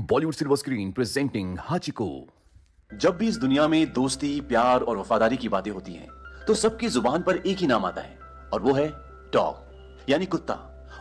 Bollywood silver screen presenting हाचिको। जब भी इस दुनिया में दोस्ती, प्यार और वफादारी की बातें होती हैं, तो सबकी जुबान पर एक ही नाम आता है और वो है डॉग यानी कुत्ता।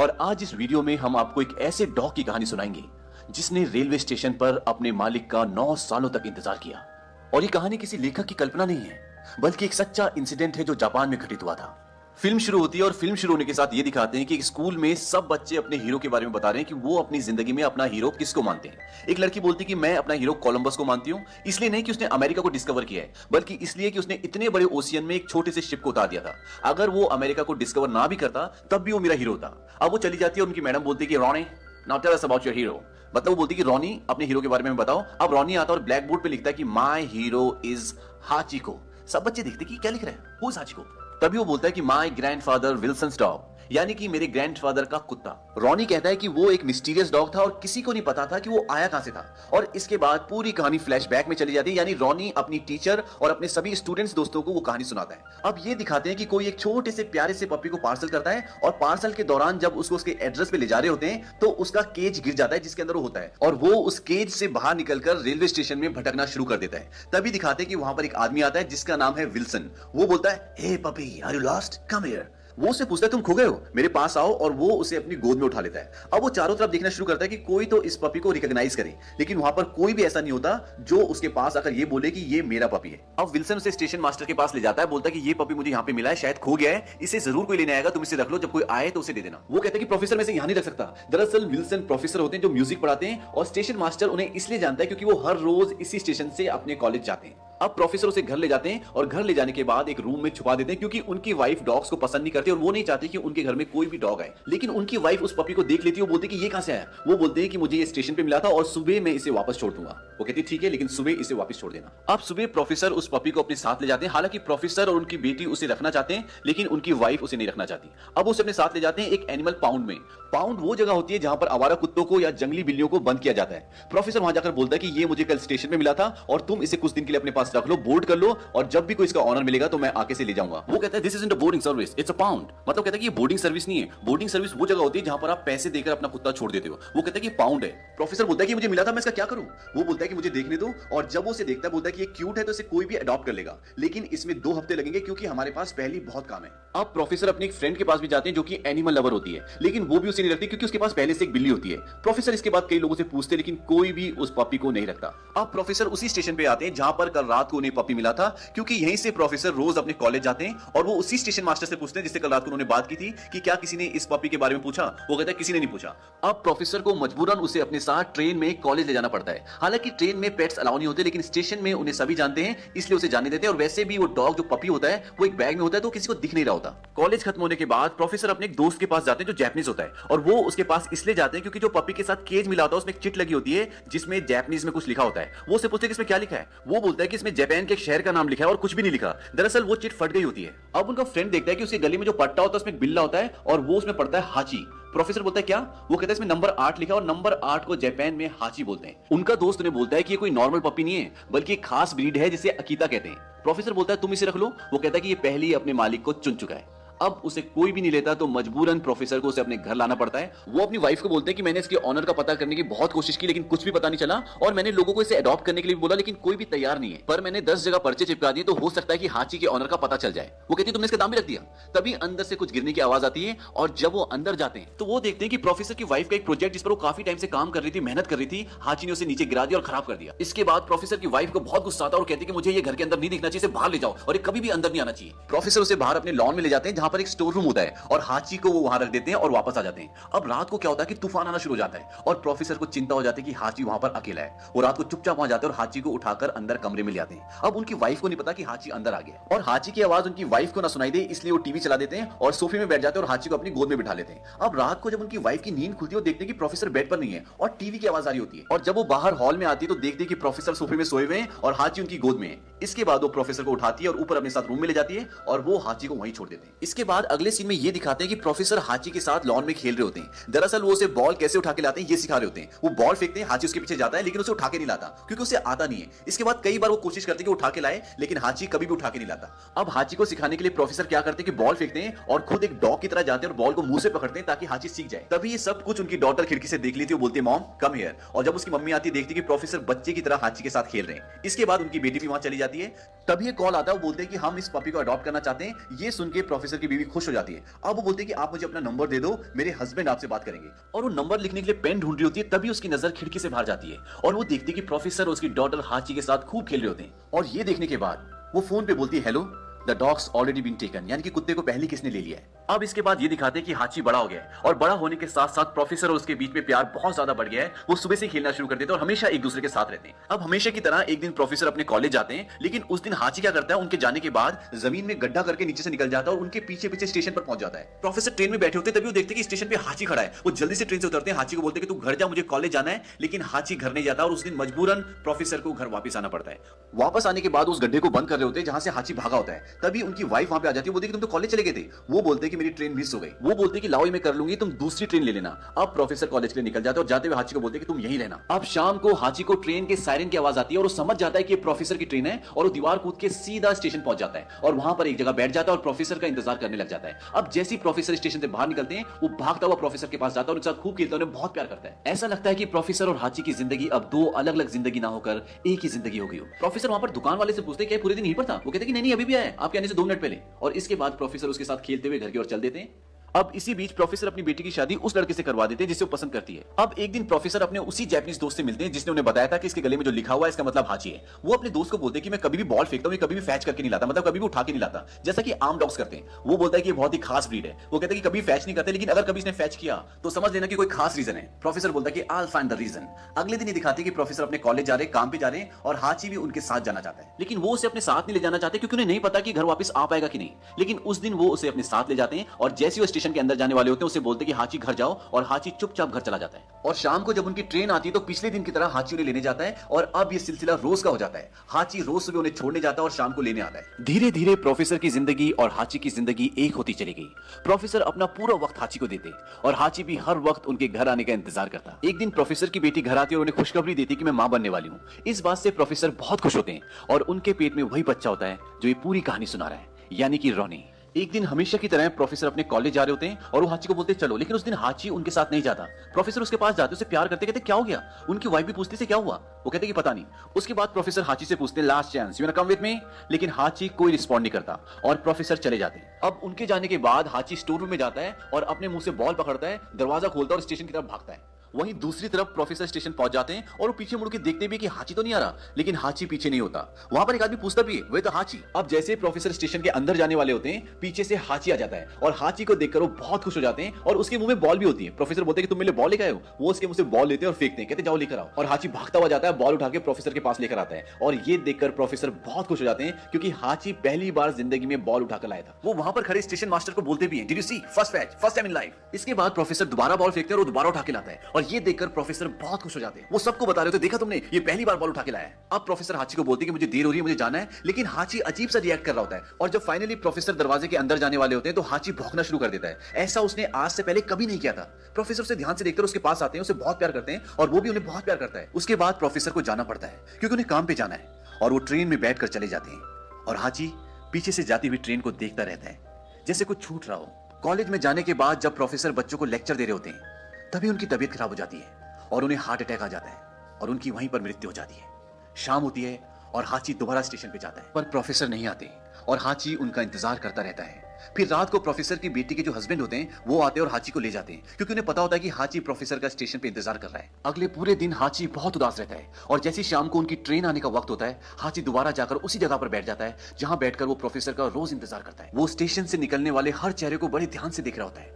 और आज इस वीडियो में हम आपको एक ऐसे डॉग की कहानी सुनाएंगे जिसने रेलवे स्टेशन पर अपने मालिक का 9 सालों तक इंतजार किया। और ये कहानी किसी लेखक की कल्पना नहीं है, बल्कि एक सच्चा इंसिडेंट है जो जापान में घटित हुआ था। फिल्म शुरू होती है और फिल्म शुरू होने के साथ ये दिखाते हैं कि स्कूल में सब बच्चे अपने हीरो के बारे में बता रहे हैं कि वो अपनी जिंदगी में अपना हीरो किसको मानते हैं। एक लड़की बोलती है कि मैं अपना हीरो कोलंबस को मानती हूँ, इसलिए नहीं कि उसने अमेरिका को डिस्कवर किया है, बल्कि इसलिए कि उसने इतने बड़े ओशियन में एक छोटे से शिप को उतार दिया था। अगर वो अमेरिका को डिस्कवर ना भी करता तब भी वो मेरा हीरो था। अब वो चली जाती है और उनकी मैडम बोलती है कि Ronnie now tell us about your hero. मतलब वो बोलती है कि रॉनी अपने हीरो के बारे में बताओ। अब रॉनी आता है और ब्लैक बोर्ड पे लिखता है कि माय हीरो इज हाचिको। सब बच्चे देखते कि क्या लिख रहा है, हु इज हाचिको। तभी वो बोलता है कि माय ग्रैंडफादर विल्सन्स डॉग, यानी कि मेरे ग्रैंडफादर का कुत्ता। रॉनी कहता है कि वो एक मिस्टीरियस डॉग था और किसी को नहीं पता था कि वो आया कहां से था। और इसके बाद पूरी कहानी फ्लैशबैक में चली जाती है, यानी रॉनी अपनी टीचर और अपने सभी स्टूडेंट्स दोस्तों को वो कहानी सुनाता है। अब ये दिखाते हैं कि कोई एक छोटे से प्यारे से पप्पी को पार्सल करता है और पार्सल के दौरान जब उसको उसके एड्रेस पे ले जा रहे होते हैं तो उसका केज गिर जाता है जिसके अंदर वो होता है, और वो उस केज से बाहर निकलकर रेलवे स्टेशन में भटकना शुरू कर देता है। तभी दिखाते हैं कि वहां पर एक आदमी आता है जिसका नाम है विल्सन। वो बोलता है, hey puppy are you lost, come here. वो उससे पूछता है तुम खो गए हो, मेरे पास आओ, और वो उसे अपनी गोद में उठा लेता है। अब वो चारों तरफ देखना शुरू करता है कि कोई तो इस पपी को रिकॉग्नाइज करे, लेकिन वहां पर कोई भी ऐसा नहीं होता जो उसके पास आकर ये बोले कि ये मेरा पपी है। अब विल्सन उसे स्टेशन मास्टर के पास ले जाता है, बोलता है कि ये पपी मुझे यहाँ पे मिला है, शायद खो गया है, इसे जरूर कोई लेने आएगा, तुम इसे रख लो, जब कोई आए तो उसे दे देना। वो कहता है कि प्रोफेसर मैं इसे यहाँ नहीं रख सकता। दरअसल विल्सन प्रोफेसर होते हैं जो म्यूजिक पढ़ाते हैं और स्टेशन मास्टर उन्हें इसलिए जानता है क्योंकि वो हर रोज इसी स्टेशन से अपने कॉलेज जाते हैं। अब प्रोफेसर उसे घर ले जाते हैं और घर ले जाने के बाद एक रूम में छुपा देते हैं क्योंकि उनकी वाइफ डॉग्स को पसंद नहीं करती और वो नहीं चाहती कि उनके घर में कोई भी डॉग आए। लेकिन उनकी वाइफ उस पपी को देख लेती है, वो बोलती है कि ये कहां से आया। वो बोलते हैं कि मुझे ये स्टेशन पे मिला था और सुबह मैं इसे वापस छोड़ दूंगा। वो कहती है ठीक है, लेकिन सुबह इसे वापस छोड़ देना। अब सुबह प्रोफेसर उस पपी को अपने साथ ले जाते हैं। हालांकि प्रोफेसर और उनकी बेटी उसे रखना चाहते हैं, लेकिन उनकी वाइफ उसे नहीं रखना चाहती। अब उसे अपने साथ ले जाते हैं एक एनिमल पाउंड में। पाउंड वो जगह होती है जहां पर आवारा कुत्तों को या जंगली बिल्लियों को बंद किया जाता है। प्रोफेसर वहां जाकर बोलता है कि ये मुझे कल स्टेशन में मिला था और तुम इसे कुछ दिन के लिए अपने पास रख लो, बोर्ड कर लो, और जब भी कोई इसका ऑनर मिलेगा तो मैं आके से ले जाऊंगा। वो कहता है this isn't a boarding service, it's a pound. मतलब कहता है कि ये बोर्डिंग सर्विस नहीं है। बोर्डिंग सर्विस वो जगह होती है जहां पर आप पैसे देकर अपना कुत्ता छोड़ देते हो। वो कहता है कि पाउंड है। प्रोफेसर बोलता है कि मुझे मिला था, मैं इसका क्या करूं। वो बोलता है कि मुझे देखने दो, और जब वो उसे देखता है बोलता है कि ये क्यूट है तो इसे कोई भी अडॉप्ट कर लेगा, लेकिन इसमें 2 हफ्ते लगेंगे क्योंकि हमारे पास पहले ही बहुत काम है। अब प्रोफेसर अपने एक फ्रेंड के पास भी जाते हैं जो कि एनिमल लवर होती है, लेकिन वो भी उसे नहीं रखती क्योंकि उसके पास पहले से एक बिल्ली होती है। प्रोफेसर इसके बाद कई लोगों से पूछते लेकिन कोई भी उस पपी को नहीं रखता। अब प्रोफेसर उसी स्टेशन पे आते हैं जहां पर कल रात को उन्हें पपी मिला था, क्योंकि यहीं से प्रोफेसर रोज अपने कॉलेज जाते हैं और वो उसी स्टेशन मास्टर से पूछते हैं जिससे कल रात को उन्होंने बात की थी कि क्या किसी ने इस पपी के बारे में पूछा। वो कहता है किसी ने नहीं पूछा। अब प्रोफेसर को मजबूरन उसे अपने साथ ट्रेन में कॉलेज ले जाना पड़ता है। हालांकि ट्रेन में पेट्स अलाउ नहीं होते, लेकिन स्टेशन में उन्हें सभी जानते हैं, इसलिए उसे जाने देते हैं। और वैसे भी वो डॉग जो पपी होता है वो एक बैग में होता है तो किसी को दिख नहीं रहा होता। कॉलेज खत्म होने के बाद प्रोफेसर अपने एक दोस्त के पास जाते हैं जो जापानीज होता है, और वो उसके पास इसलिए जाते हैं क्योंकि जो पपी के साथ केज मिला होता है उसमें एक चिट लगी होती है जिसमें जापानीज में कुछ लिखा होता है। वो उसे पूछते हैं कि इसमें क्या लिखा है। वो बोलता है कि इसमें जापान के एक शहर का नाम लिखा है और कुछ भी नहीं लिखा। दरअसल वो चिट फट गई होती है। अब उनका फ्रेंड देखता है कि उसके गले में जो पट्टा होता है उसमें एक बिल्ला होता है और वो उसमें पड़ता है हाची। प्रोफेसर बोलता है क्या। वो कहता है इसमें नंबर 8 लिखा है और नंबर 8 को जापान में हाची बोलते हैं। उनका दोस्त उन्हें बोलता है कि ये कोई नॉर्मल पपी नहीं है बल्कि एक खास ब्रीड है जिसे अकीता कहते हैं। प्रोफेसर बोलता है तुम इसे रख लो। वो कहता है कि ये पहले ही अपने मालिक को चुन चुका है। अब उसे कोई भी नहीं लेता तो मजबूरन प्रोफेसर को उसे अपने घर लाना पड़ता है। वो अपनी वाइफ को बोलते हैं कि मैंने इसके ऑनर का पता करने की बहुत कोशिश की लेकिन कुछ भी पता नहीं चला, और मैंने लोगों को इसे अडॉप्ट करने के लिए भी बोला लेकिन कोई भी तैयार नहीं है, पर मैंने 10 जगह पर्चे चिपका दिए तो हो सकता है कि हाची के ऑनर का पता चल जाए। वो कहती है तुमने इसका दाम भी रख दिया। तभी अंदर से कुछ गिरने की आवाज आती है और जब वो अंदर जाते हैं तो वो देखते हैं कि प्रोफेसर की वाइफ का एक प्रोजेक्ट जिस पर वो काफी टाइम से काम कर रही थी, मेहनत कर रही थी, हाची ने उसे नीचे गिरा दिया और खराब कर दिया। इसके बाद प्रोफेसर की वाइफ को बहुत गुस्सा आता है और कहती है कि मुझे ये घर के अंदर नहीं दिखना चाहिए, बाहर ले जाओ और ये कभी भी अंदर नहीं आना चाहिए। प्रोफेसर उसे बाहर अपने लॉन में ले जाते हैं जहां पर एक स्टोर रूम होता है और हाची को वो वहां रख देते हैं और वापस आ जाते हैं। अब रात को क्या होता है कि तूफान आना शुरू हो जाता है और प्रोफेसर को चिंता हो जाती है कि हाची वहां पर अकेला है। वो रात को चुपचाप वहां जाते हैं और हाची को उठाकर अंदर कमरे में ले आते हैं। अब उनकी वाइफ को नहीं पता कि हाची अंदर आ गया, और हाची की आवाज उनकी वाइफ को ना सुनाई दे इसलिए वो टीवी चला देते हैं और सोफे में बैठ जाते हैं और हाची को अपनी गोद में बिठा लेते हैं। अब रात को जब उनकी वाइफ की नींद खुलती है वो देखते हैं कि प्रोफेसर बेड पर नहीं है और टीवी की आवाज आ रही होती है, और जब वो बाहर हॉल में आती है तो देखते हैं कि प्रोफेसर सोफे में सोए हुए हैं और हाची उनकी गोद में है। इसके बाद वो प्रोफेसर को उठाती है और ऊपर अपने साथ रूम में ले जाती है और वो हाची को वहीं छोड़ देते हैं। इसके इसके बाद अगले सीन में ये दिखाते हैं कि प्रोफेसर हाची के साथ लॉन में खेल रहे होते हैं। दरअसल वो उसे बॉल कैसे उठा के लाते हैं ये सिखा रहे होते हैं। वो बॉल फेंकते हैं, हाची उसके पीछे जाता है लेकिन उसे उठा के नहीं लाता क्योंकि उसे आता नहीं है। इसके बाद कई बार वो कोशिश करते हैं कि उठा के लाए लेकिन हाची कभी भी उठा के नहीं लाता। अब हाची को सिखाने के लिए प्रोफेसर क्या करते हैं कि बॉल फेंकते हैं और खुद एक डॉग की तरह जाते हैं और बॉल को मुंह से पकड़ते हैं ताकि हाची सीख जाए। तभी ये सब कुछ उनकी डॉटर खिड़की से देख लेती है, वो बोलती है मॉम कम हियर। और जब उसकी मम्मी आती देखती कि प्रोफेसर बच्चे की तरह हाची के साथ खेल रहे हैं। इसके बाद उनकी बेटी भी वहां चली जाती है। तभी एक कॉल आता है, वो बोलते हैं कि हम इस पपी को अडॉप्ट करना चाहते हैं। ये सुन के प्रोफेसर की बीवी खुश हो जाती है। अब वो बोलते हैं कि आप मुझे अपना नंबर दे दो, मेरे हस्बैंड आपसे बात करेंगे। और वो नंबर लिखने के लिए पेन ढूंढ रही होती है, तभी उसकी नजर खिड़की से बाहर जाती है और वो देखती है कि प्रोफेसर और उसकी डॉटर हाची के साथ खूब खेल रहे होते हैं। और ये देखने के बाद वो फोन पे बोलती है hello the dogs already been taken, यानी कि कुत्ते को पहले किसने ले लिया है। अब इसके बाद ये दिखाते हैं कि हाची बड़ा हो गया है और बड़ा होने के साथ साथ प्रोफेसर और उसके बीच में प्यार बहुत ज्यादा बढ़ गया है। वो सुबह से खेलना शुरू कर देते हैं और हमेशा एक दूसरे के साथ रहते हैं। अब हमेशा की तरह एक दिन प्रोफेसर अपने कॉलेज जाते हैं, लेकिन उस दिन हाची क्या करता है, उनके जाने के बाद जमीन में गड्ढा करके नीचे से निकल जाता है और उनके पीछे पीछे स्टेशन पर पहुंच जाता है। प्रोफेसर ट्रेन में बैठे होते तभी वो देखते हैं कि स्टेशन पे हाची खड़ा है। वो जल्दी से ट्रेन से उतरते हैं, हाची को बोलते हैं कि तू घर जा, मुझे कॉलेज जाना है। लेकिन हाची घर नहीं जाता और उस दिन मजबूरन प्रोफेसर को घर वापस आना पड़ता है। वापस आने के बाद उस गड्ढे को बंद कर रहे होते हैं जहां से हाची भागा होता है। तभी उनकी वाइफ वहां पे आ जाती है। बोलती है कि तुम तो कॉलेज चले गए थे। वो बोलते हैं कि मेरी ट्रेन मिस हो गई। वो बोलते हैं कि लाओ ये मैं कर लूंगी, तुम दूसरी ट्रेन ले लेना। अब प्रोफेसर कॉलेज के लिए निकल जाते हैं और जाते हुए हाची को बोलते हैं कि तुम यहीं रहना। अब शाम को हाची को ट्रेन के सायरन की आवाज आती है और वो समझ जाता है कि ये प्रोफेसर की ट्रेन है और वो दीवार कूद के सीधा स्टेशन पहुंच जाता है और वहां पर एक जगह बैठ जाता है और प्रोफेसर का इंतजार करने लग जाता है। अब जैसे ही प्रोफेसर स्टेशन से बाहर निकलते हैं, वो भागता हुआ प्रोफेसर के पास जाता है और उनके साथ खूब खेलता है, उन्हें बहुत प्यार करता है। ऐसा लगता है कि प्रोफेसर और हाची की जिंदगी अब दो अलग अलग जिंदगी ना होकर एक ही जिंदगी हो गई हो। प्रोफेसर वहां पर दुकान वाले से पूछते हैं कि पूरे दिन यहीं पर था। वो कहते हैं कि नहीं अभी भी आया, आपके आने से 2 मिनट पहले। और इसके बाद प्रोफेसर उसके साथ खेलते हुए घर की ओर चल देते हैं। अब इसी बीच प्रोफेसर अपनी बेटी की शादी उस लड़के से करवा देते हैं जिसे वो पसंद करती है। अब एक दिन प्रोफेसर अपने उसी जापानीज दोस्त से मिलते हैं जिसने उन्हें बताया था कि इसके गले में जो लिखा हुआ है इसका मतलब हाची है। वो अपने दोस्त को बोलते हैं कि मैं कभी भी बॉल फेंकता हूं, कभी भी फैच करके नहीं लाता, मतलब कभी भी उठा के नहीं लाता, जैसा कि आम डॉग्स करते हैं। वो बोलता है कि ये बहुत ही खास ब्रीड है। वो कहता है कि कभी फैच नहीं करते, लेकिन अगर कभी इसने फैच किया तो समझ लेना कि कोई खास रीजन है। प्रोफेसर बोलता है कि I will find the reason. अगले दिन ये दिखाते हैं कि प्रोफेसर अपने कॉलेज जा रहे हैं, काम पे जा रहे हैं और हाची भी उनके साथ जाना चाहता है, लेकिन वो उसे अपने साथ नहीं ले जाना चाहते क्योंकि उन्हें नहीं पता कि घर वापस आ पाएगा कि नहीं। लेकिन उस दिन वो उसे अपने साथ ले जाते हैं और जैसे वो स्टेशन के अंदर जाने वाले उसे बोलते कि हाची घर जाओ और हाची चुपचाप घर चला जाता है। और शाम को जब उनकी ट्रेन आती है तो पिछले दिन की तरह हाची उन्हें लेने जाता है और अब ये सिलसिला रोज का हो जाता है। हाची रोज सुबह उन्हें छोड़ने जाता है और शाम को लेने आता है। धीरे धीरे प्रोफेसर की जिंदगी और हाची की जिंदगी एक होती चली गई। प्रोफेसर अपना पूरा वक्त हाची को देते और हाची भी हर वक्त उनके घर आने का इंतजार करता। एक दिन प्रोफेसर की बेटी घर आती है और उन्हें खुशखबरी देती कि मैं मां बनने वाली हूँ। इस बात से प्रोफेसर बहुत खुश होते हैं और उनके पेट में वही बच्चा होता है जो ये पूरी कहानी सुना रहा है, यानी कि रॉनी। एक दिन हमेशा की तरह प्रोफेसर अपने कॉलेज जा रहे होते हैं और वो हाची को बोलते हैं चलो, लेकिन उस दिन हाची उनके साथ नहीं जाता। प्रोफेसर उसके पास जाते, उसे प्यार करते, कहते क्या हो गया। उनकी वाइफ भी पूछती से क्या हुआ, वो कहते कि पता नहीं। उसके बाद प्रोफेसर हाची से पूछते हैं last chance, you want to come with me, लेकिन हाची कोई रिस्पॉन्ड नहीं करता और प्रोफेसर चले जाते हैं। अब उनके जाने के बाद हाची स्टोर रूम में जाता है और अपने मुंह से बॉल पकड़ता है, दरवाजा खोलता है और स्टेशन की तरफ भागता है। वहीं दूसरी तरफ प्रोफेसर स्टेशन पहुंच जाते हैं और वो पीछे मुड़ के देखते भी कि हाची तो नहीं आ रहा, लेकिन हाची पीछे नहीं होता। वहां पर एक आदमी पूछता भी है वे तो हाची। अब जैसे प्रोफेसर स्टेशन के अंदर जाने वाले होते हैं, पीछे से हाची आ जाता है और हाची को देखकर वो बहुत खुश हो जाते हैं और उसके मुंह में बॉल भी होती है। प्रोफेसर बोलते हैं कि तुम मेरे लिए बॉल लेकर आए हो। वो उसके मुंह से बॉल लेते हैं और फेंकते हैं, कहते जाओ लेकर आओ। और हाची भागता हुआ जाता है, बॉल उठा के प्रोफेसर के पास लेकर आता है और ये देखकर प्रोफेसर बहुत खुश हो जाते हैं क्योंकि हाची पहली बार जिंदगी में बॉल उठाकर लाया था। वो वहां पर खड़े स्टेशन मास्टर को बोलते भी हैं, did you see first fetch, first time in life. इसके बाद प्रोफेसर दोबारा बॉल फेंकते हैं और दोबारा उठा के लाता है और ये देखकर प्रोफेसर बहुत खुश हो जाते हैं। वो सबको बता रहे होते, देखा तुमने, ये पहली बार बॉल उठा के लाया है। अब प्रोफेसर हाची को बोलते हैं कि मुझे देर हो रही है, मुझे जाना है, लेकिन हाची अजीब सा रिएक्ट कर रहा होता है। और जब फाइनली प्रोफेसर दरवाजे के अंदर जाने वाले होते हैं तो हाची भौंकना शुरू कर देता है। ऐसा उसने आज से पहले कभी नहीं किया था। प्रोफेसर उसे ध्यान से देखकर उसके पास आते हैं, उसे बहुत प्यार करते हैं और वो भी उन्हें बहुत प्यार करता है। उसके बाद प्रोफेसर को जाना पड़ता है क्योंकि उन्हें काम पे जाना है और वो ट्रेन में बैठकर चले जाते हैं और हाची पीछे से जाती हुई ट्रेन को देखता रहता है जैसे कुछ छूट रहा हो। कॉलेज में जाने के बाद जब प्रोफेसर बच्चों को लेक्चर दे रहे होते हैं तभी उनकी तबीयत खराब हो जाती है और उन्हें हार्ट अटैक आ जाता है और उनकी वहीं पर मृत्यु हो जाती है। शाम होती है और हाची दोबारा स्टेशन पे जाता है पर प्रोफेसर नहीं आते और हाची उनका इंतजार करता रहता है। फिर रात को प्रोफेसर की बेटी के जो हस्बैंड होते हैं वो आते हैं और हाची को ले जाते हैं क्योंकि उन्हें पता होता है कि हाची प्रोफेसर का स्टेशन पे इंतजार कर रहा है। अगले पूरे दिन हाची बहुत उदास रहता है और जैसी शाम को उनकी ट्रेन आने का वक्त होता है, हाची दोबारा जाकर उसी जगह पर बैठ जाता है जहां बैठकर वो प्रोफेसर का रोज इंतजार करता है। वो स्टेशन से निकलने वाले हर चेहरे को बड़े ध्यान से देख रहा होता है,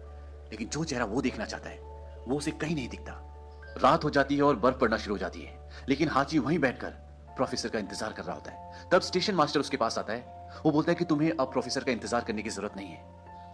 लेकिन जो चेहरा वो देखना चाहता है वो उसे कहीं नहीं दिखता। रात हो जाती है और बर्फ पड़ना शुरू हो जाती है, लेकिन हाची वहीं बैठकर प्रोफेसर का इंतजार कर रहा होता है। तब स्टेशन मास्टर उसके पास आता है। वो बोलता है कि तुम्हें अब प्रोफेसर का इंतजार करने की जरूरत नहीं है,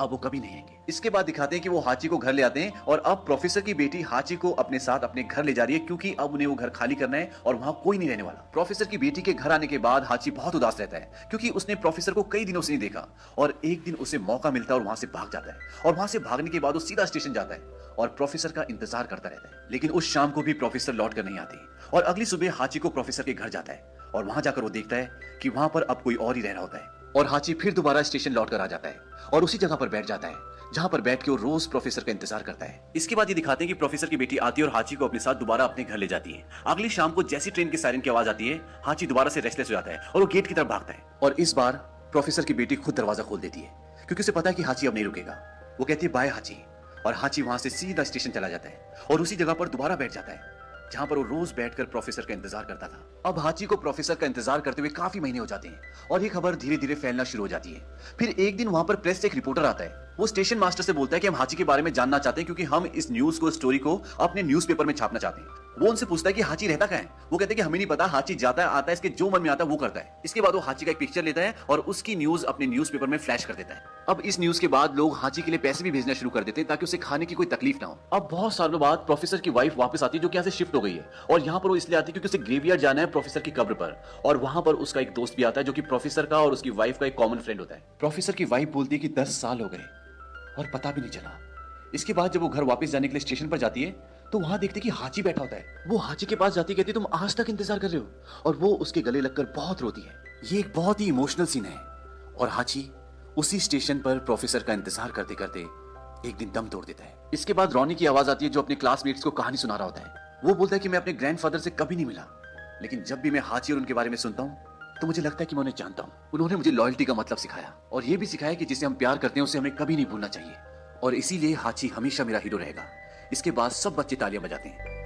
अब वो कभी नहीं आएंगे। इसके बाद दिखाते हैं कि वो हाची को घर ले आते हैं और अब प्रोफेसर की बेटी हाची को अपने साथ अपने घर ले जा रही है क्योंकि अब उन्हें वो घर खाली करना है और वहां कोई नहीं रहने वाला। प्रोफेसर की बेटी के घर आने के बाद हाची बहुत उदास रहता है क्योंकि उसने प्रोफेसर को कई दिनों से नहीं देखा और एक दिन उसे मौका मिलता है और वहां से भाग जाता है और वहां से भागने के बाद वो सीधा स्टेशन जाता है और प्रोफेसर का इंतजार करता रहता है। लेकिन उस शाम को भी प्रोफेसर लौट कर नहीं आती और अगली सुबह हाची को प्रोफेसर के घर जाता है और वहां जाकर वो देखता है कि वहां पर अब कोई और ही रह रहा होता है और हाची फिर दोबारा स्टेशन लौट कर आ जाता है और उसी जगह पर बैठ जाता है जहां पर बैठ के वो रोज प्रोफेसर का इंतजार करता है। इसके बाद ये दिखाते हैं कि प्रोफेसर की बेटी आती है और हाची को अपने साथ दोबारा अपने घर ले जाती है। अगली शाम को जैसी ट्रेन की सायरन की आवाज आती है, हाची दोबारा से रेस्टलेस हो जाता है और वो गेट की तरफ भागता है और इस बार प्रोफेसर की बेटी खुद दरवाजा खोल देती है क्योंकि उसे पता है कि हाची अब नहीं रुकेगा। वो कहती है बाय हाची और हाची वहां से सीधा स्टेशन चला जाता है और उसी जगह पर दोबारा बैठ जाता है जहां पर वो रोज बैठकर प्रोफेसर का इंतजार करता था। अब हाची को प्रोफेसर का इंतजार करते हुए काफी महीने हो जाते हैं और ये खबर धीरे धीरे फैलना शुरू हो जाती है। फिर एक दिन वहां पर प्रेस से एक रिपोर्टर आता है। वो स्टेशन मास्टर से बोलता है कि हम हाची के बारे में जानना चाहते हैं क्योंकि हम इस न्यूज को स्टोरी को अपने न्यूज़पेपर में छापना चाहते हैं। वो उनसे पूछता है कि हाची रहता कहाँ है। वो कहते हैं कि हमें नहीं पता, हाची जाता है आता है, इसके जो मन में आता है वो करता है। इसके बाद वो हाची का एक पिक्चर लेता है और उसकी न्यूज अपने न्यूज़पेपर में फ्लैश कर देता है। अब इस न्यूज के बाद लोग हाची के लिए पैसे भी भेजना शुरू कर देते हैं ताकि उसे खाने की कोई तकलीफ ना हो। अब बहुत सालों बाद प्रोफेसर की वाइफ वापस आती है जो कि यहाँ से शिफ्ट हो गई है और यहाँ पर वो इसलिए आती है क्योंकि उसे ग्रेवयार्ड जाना है प्रोफेसर की कब्र पर और वहां पर उसका एक दोस्त भी आता है जो कि प्रोफेसर का और उसकी वाइफ का एक कॉमन फ्रेंड होता है। प्रोफेसर की वाइफ बोलती है कि 10 साल हो गए और पता भी नहीं चला। इसके बाद जब वो घर वापस जाने के लिए स्टेशन पर जाती है तो वहां देखते कि हाची बैठा होता है। वो हाची के पास जाती कहती तुम आज तक इंतजार कर रहे हो और वो उसके गले लगकर बहुत रोती है। ये एक बहुत ही इमोशनल सीन है और हाची उसी स्टेशन पर प्रोफेसर का इंतजार करते करते एक दिन दम तोड़ देता है। इसके बाद रॉनी की आवाज आती है जो अपने क्लासमेट्स को कहानी सुना रहा होता है। वो बोलता है कि मैं अपने ग्रैंडफादर से कभी नहीं मिला लेकिन जब भी मैं हाची और उनके बारे में सुनता हूँ तो मुझे लगता है कि मैं उन्हें जानता हूँ। उन्होंने मुझे लॉयल्टी का मतलब सिखाया और ये भी सिखाया कि जिसे हम प्यार करते हैं उसे हमें कभी नहीं भूलना चाहिए और इसीलिए हाची हमेशा मेरा हीरो रहेगा। इसके बाद सब बच्चे तालियां बजाते हैं।